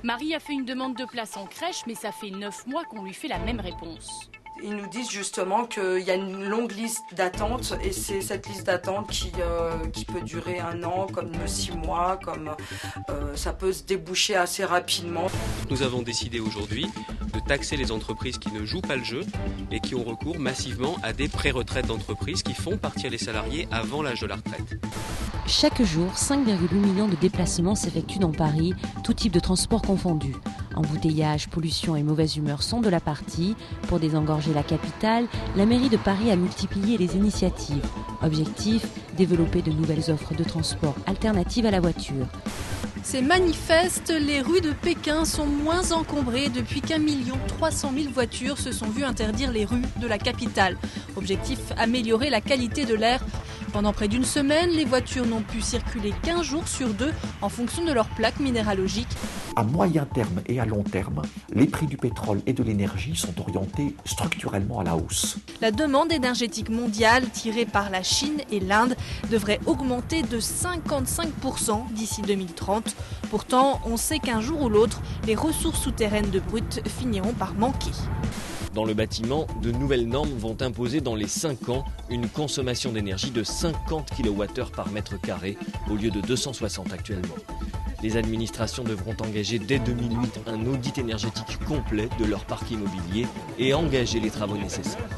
Marie a fait une demande de place en crèche, mais ça fait 9 mois qu'on lui fait la même réponse. Ils nous disent justement qu'il y a une longue liste d'attente et c'est cette liste d'attente qui peut durer 1 an, comme 6 mois, comme ça peut se déboucher assez rapidement. Nous avons décidé aujourd'hui de taxer les entreprises qui ne jouent pas le jeu et qui ont recours massivement à des pré-retraites d'entreprises qui font partir les salariés avant l'âge de la retraite. Chaque jour, 5,8 millions de déplacements s'effectuent dans Paris, tout type de transport confondu. Embouteillage, pollution et mauvaise humeur sont de la partie. Pour désengorger la capitale, la mairie de Paris a multiplié les initiatives. Objectif, développer de nouvelles offres de transport alternatives à la voiture. C'est manifeste, les rues de Pékin sont moins encombrées depuis qu'1 300 000 voitures se sont vues interdire les rues de la capitale. Objectif, améliorer la qualité de l'air. Pendant près d'une semaine, les voitures n'ont pu circuler qu'1 jour sur 2 en fonction de leur plaque minéralogique. À moyen terme et à long terme, les prix du pétrole et de l'énergie sont orientés structurellement à la hausse. La demande énergétique mondiale, tirée par la Chine et l'Inde, devrait augmenter de 55% d'ici 2030. Pourtant, on sait qu'un jour ou l'autre, les ressources souterraines de brut finiront par manquer. Dans le bâtiment, de nouvelles normes vont imposer dans les 5 ans une consommation d'énergie de 50 kWh par mètre carré au lieu de 260 actuellement. Les administrations devront engager dès 2008 un audit énergétique complet de leur parc immobilier et engager les travaux nécessaires.